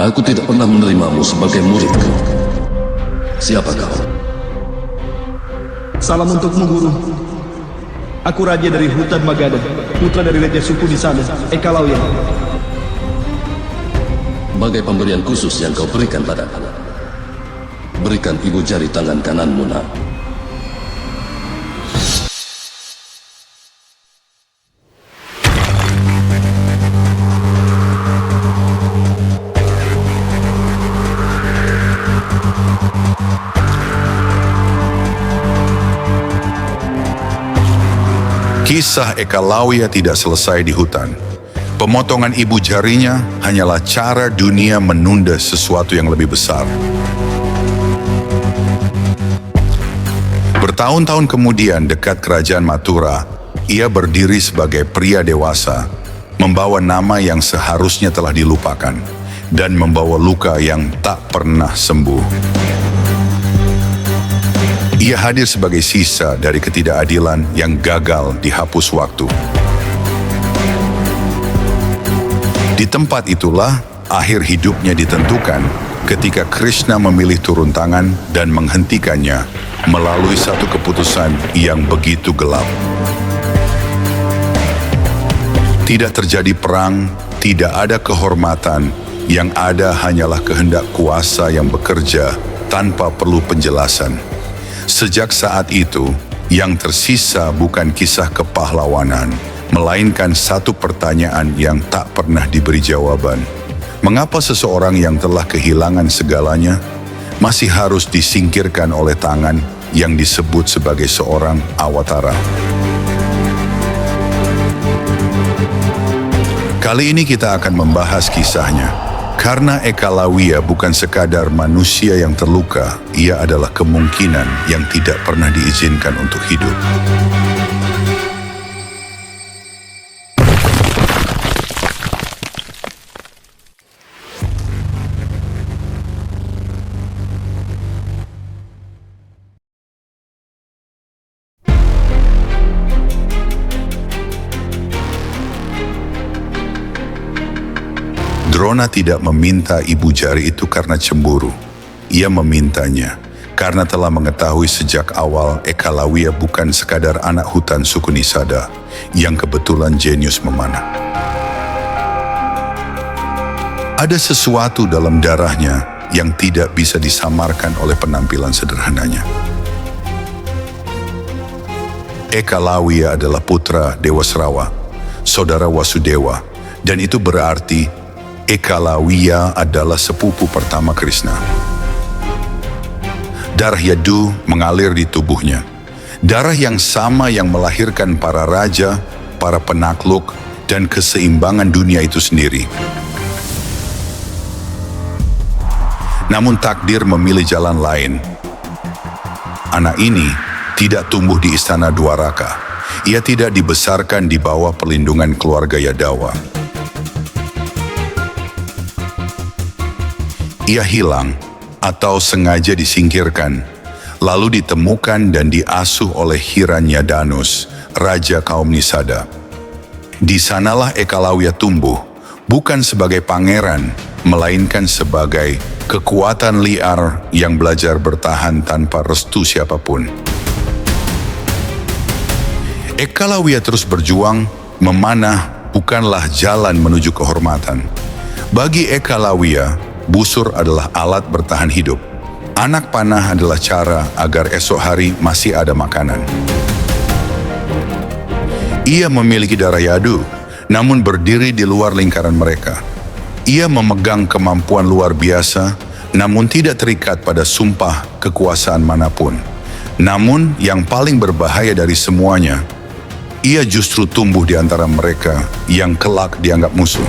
Aku tidak pernah menerimamu sebagai muridku. Siapa kau? Salam untukmu, Guru. Aku raja dari hutan Magadha, putra dari raja suku di sana, Ekalauya. Bagai pemberian khusus yang kau berikan padaku, berikan ibu jari tangan kananmu, nak. Kisah Ekalauya tidak selesai di hutan. Pemotongan ibu jarinya hanyalah cara dunia menunda sesuatu yang lebih besar. Bertahun-tahun kemudian dekat kerajaan Mathura, ia berdiri sebagai pria dewasa, membawa nama yang seharusnya telah dilupakan, dan membawa luka yang tak pernah sembuh. Ia hadir sebagai sisa dari ketidakadilan yang gagal dihapus waktu. Di tempat itulah akhir hidupnya ditentukan ketika Krishna memilih turun tangan dan menghentikannya melalui satu keputusan yang begitu gelap. Tidak terjadi perang, tidak ada kehormatan, yang ada hanyalah kehendak kuasa yang bekerja tanpa perlu penjelasan. Sejak saat itu, yang tersisa bukan kisah kepahlawanan, melainkan satu pertanyaan yang tak pernah diberi jawaban. Mengapa seseorang yang telah kehilangan segalanya masih harus disingkirkan oleh tangan yang disebut sebagai seorang awatara? Kali ini kita akan membahas kisahnya. Karena Ekalauya bukan sekadar manusia yang terluka, ia adalah kemungkinan yang tidak pernah diizinkan untuk hidup. Drona tidak meminta ibu jari itu karena cemburu. Ia memintanya karena telah mengetahui sejak awal Ekalauya bukan sekadar anak hutan suku Nisada yang kebetulan jenius memanah. Ada sesuatu dalam darahnya yang tidak bisa disamarkan oleh penampilan sederhananya. Ekalauya adalah putra Dewa Srawa, saudara Wasudewa, dan itu berarti Ekalauya adalah sepupu pertama Krishna. Darah Yadu mengalir di tubuhnya. Darah yang sama yang melahirkan para raja, para penakluk, dan keseimbangan dunia itu sendiri. Namun takdir memilih jalan lain. Anak ini tidak tumbuh di istana Dwaraka. Ia tidak dibesarkan di bawah perlindungan keluarga Yadawa. Ia hilang atau sengaja disingkirkan, lalu ditemukan dan diasuh oleh Hiranyadanus, raja kaum Nisada. Di sanalah Ekalauya tumbuh, bukan sebagai pangeran, melainkan sebagai kekuatan liar yang belajar bertahan tanpa restu siapapun. Ekalauya terus berjuang, memanah bukanlah jalan menuju kehormatan. Bagi Ekalauya, busur adalah alat bertahan hidup. Anak panah adalah cara agar esok hari masih ada makanan. Ia memiliki darah Yadu, namun berdiri di luar lingkaran mereka. Ia memegang kemampuan luar biasa, namun tidak terikat pada sumpah kekuasaan manapun. Namun yang paling berbahaya dari semuanya, ia justru tumbuh di antara mereka yang kelak dianggap musuh.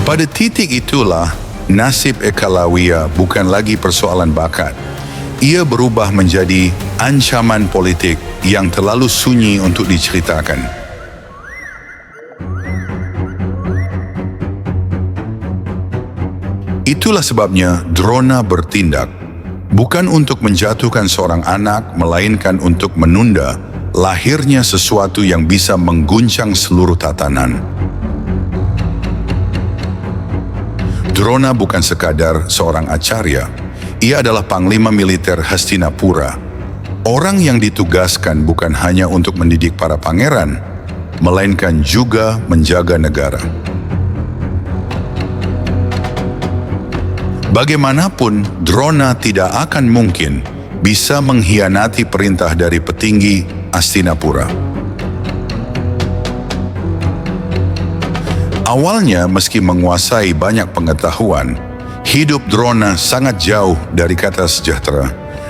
Pada titik itulah, nasib Ekalauya bukan lagi persoalan bakat. Ia berubah menjadi ancaman politik yang terlalu sunyi untuk diceritakan. Itulah sebabnya Drona bertindak, bukan untuk menjatuhkan seorang anak, melainkan untuk menunda lahirnya sesuatu yang bisa mengguncang seluruh tatanan. Drona bukan sekadar seorang acarya, ia adalah panglima militer Hastinapura. Orang yang ditugaskan bukan hanya untuk mendidik para pangeran, melainkan juga menjaga negara. Bagaimanapun, Drona tidak akan mungkin bisa mengkhianati perintah dari petinggi Hastinapura. Awalnya, meski menguasai banyak pengetahuan, hidup Drona sangat jauh dari kata sejahtera.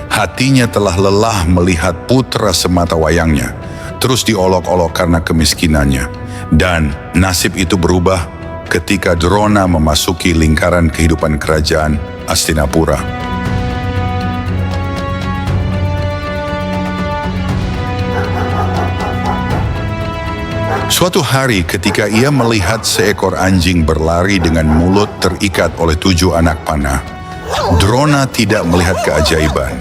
Hatinya telah lelah melihat putra sematawayangnya terus diolok-olok karena kemiskinannya. Dan nasib itu berubah ketika Drona memasuki lingkaran kehidupan kerajaan Hastinapura. Suatu hari ketika ia melihat seekor anjing berlari dengan mulut terikat oleh 7 anak panah, Drona tidak melihat keajaiban.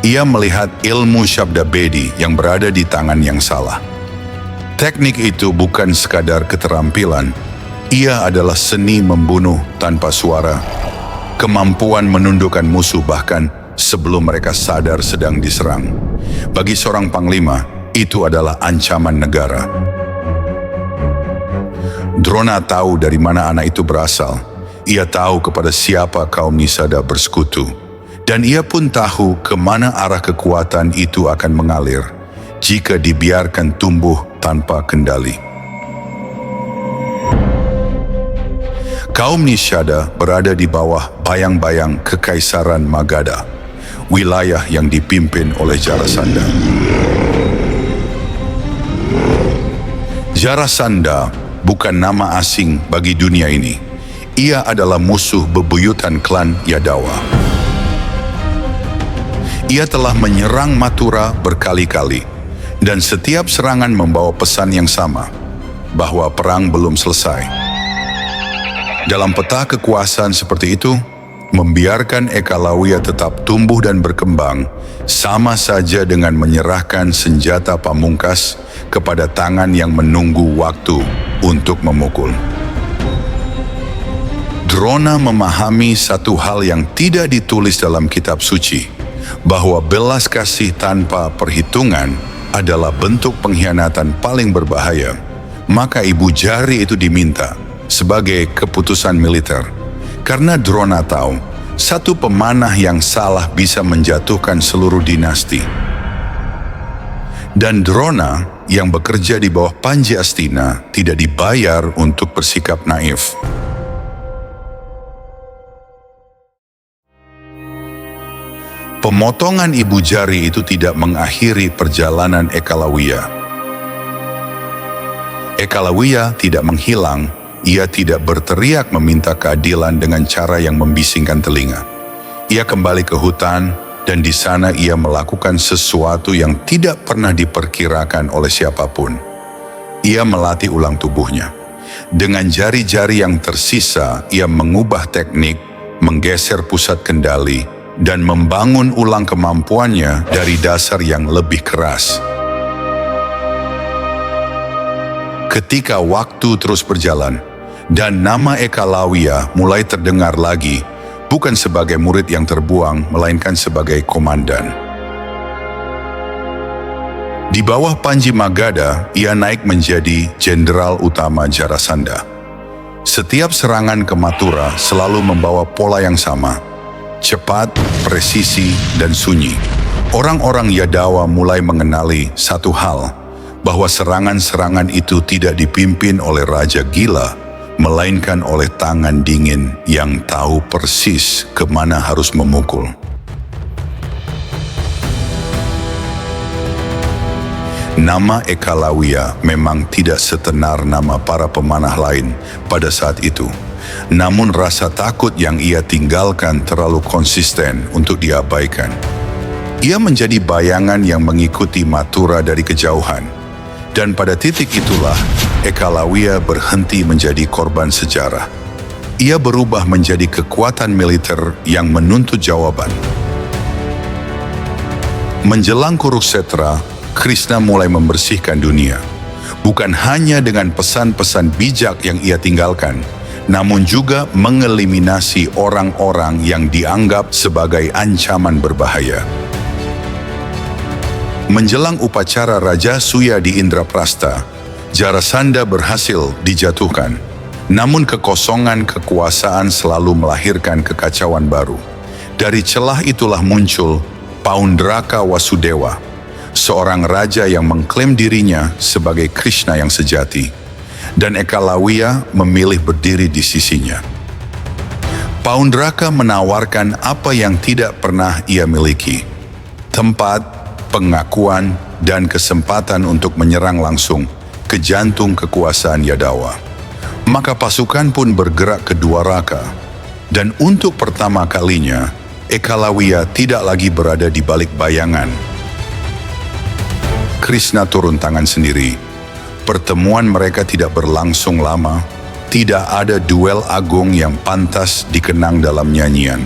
Ia melihat ilmu Shabda Bedi yang berada di tangan yang salah. Teknik itu bukan sekadar keterampilan, ia adalah seni membunuh tanpa suara, kemampuan menundukkan musuh bahkan sebelum mereka sadar sedang diserang. Bagi seorang panglima, itu adalah ancaman negara. Drona tahu dari mana anak itu berasal. Ia tahu kepada siapa kaum Nisada bersekutu. Dan ia pun tahu kemana arah kekuatan itu akan mengalir jika dibiarkan tumbuh tanpa kendali. Kaum Nisada berada di bawah bayang-bayang Kekaisaran Magadha, wilayah yang dipimpin oleh Jarasandha. Jarasandha bukan nama asing bagi dunia ini. Ia adalah musuh bebuyutan klan Yadawa. Ia telah menyerang Mathura berkali-kali, dan setiap serangan membawa pesan yang sama, bahwa perang belum selesai. Dalam peta kekuasaan seperti itu, membiarkan Ekalawiya tetap tumbuh dan berkembang, sama saja dengan menyerahkan senjata pamungkas kepada tangan yang menunggu waktu untuk memukul. Drona memahami satu hal yang tidak ditulis dalam kitab suci, bahwa belas kasih tanpa perhitungan adalah bentuk pengkhianatan paling berbahaya. Maka ibu jari itu diminta sebagai keputusan militer. Karena Drona tahu, satu pemanah yang salah bisa menjatuhkan seluruh dinasti. Dan Drona yang bekerja di bawah Panji Astina tidak dibayar untuk bersikap naif. Pemotongan ibu jari itu tidak mengakhiri perjalanan Ekalawiya. Ekalawiya tidak menghilang, ia tidak berteriak meminta keadilan dengan cara yang membisingkan telinga. Ia kembali ke hutan dan di sana ia melakukan sesuatu yang tidak pernah diperkirakan oleh siapapun. Ia melatih ulang tubuhnya. Dengan jari-jari yang tersisa, ia mengubah teknik, menggeser pusat kendali, dan membangun ulang kemampuannya dari dasar yang lebih keras. Ketika waktu terus berjalan, dan nama Ekalawiya mulai terdengar lagi, bukan sebagai murid yang terbuang, melainkan sebagai komandan. Di bawah Panji Magadha, ia naik menjadi jenderal utama Jarasandha. Setiap serangan ke Mathura selalu membawa pola yang sama, cepat, presisi, dan sunyi. Orang-orang Yadawa mulai mengenali satu hal, bahwa serangan-serangan itu tidak dipimpin oleh raja gila, melainkan oleh tangan dingin yang tahu persis kemana harus memukul. Nama Ekalawiya memang tidak setenar nama para pemanah lain pada saat itu. Namun rasa takut yang ia tinggalkan terlalu konsisten untuk diabaikan. Ia menjadi bayangan yang mengikuti Mathura dari kejauhan. Dan pada titik itulah, Ekalawiya berhenti menjadi korban sejarah. Ia berubah menjadi kekuatan militer yang menuntut jawaban. Menjelang Kurukshetra, Krishna mulai membersihkan dunia. Bukan hanya dengan pesan-pesan bijak yang ia tinggalkan, namun juga mengeliminasi orang-orang yang dianggap sebagai ancaman berbahaya. Menjelang upacara Raja Suya di Indraprastha, Jarasandha berhasil dijatuhkan. Namun kekosongan kekuasaan selalu melahirkan kekacauan baru. Dari celah itulah muncul Paundraka Wasudewa, seorang raja yang mengklaim dirinya sebagai Krishna yang sejati, dan Ekalawiya memilih berdiri di sisinya. Paundraka menawarkan apa yang tidak pernah ia miliki: tempat, pengakuan, dan kesempatan untuk menyerang langsung ke jantung kekuasaan Yadawa. Maka pasukan pun bergerak ke Dwaraka, dan untuk pertama kalinya, Ekalawiya tidak lagi berada di balik bayangan. Krishna turun tangan sendiri. Pertemuan mereka tidak berlangsung lama. Tidak ada duel agung yang pantas dikenang dalam nyanyian.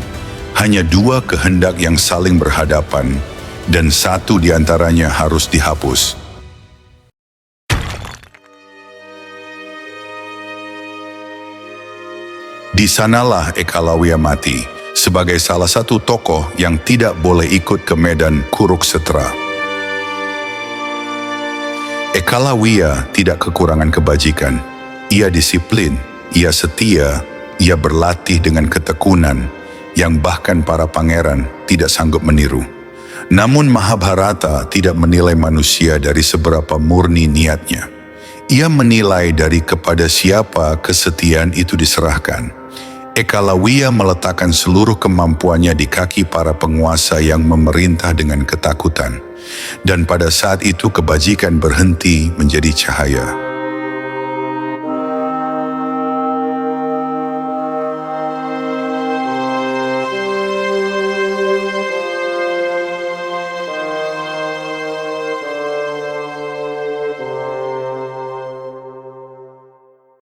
Hanya dua kehendak yang saling berhadapan, dan satu di antaranya harus dihapus. Di sanalah Ekalawiya mati sebagai salah satu tokoh yang tidak boleh ikut ke medan Kuruksetra. Ekalawiya tidak kekurangan kebajikan. Ia disiplin, ia setia, ia berlatih dengan ketekunan yang bahkan para pangeran tidak sanggup meniru. Namun Mahabharata tidak menilai manusia dari seberapa murni niatnya. Ia menilai dari kepada siapa kesetiaan itu diserahkan. Ekalawiya meletakkan seluruh kemampuannya di kaki para penguasa yang memerintah dengan ketakutan. Dan pada saat itu kebajikan berhenti menjadi cahaya.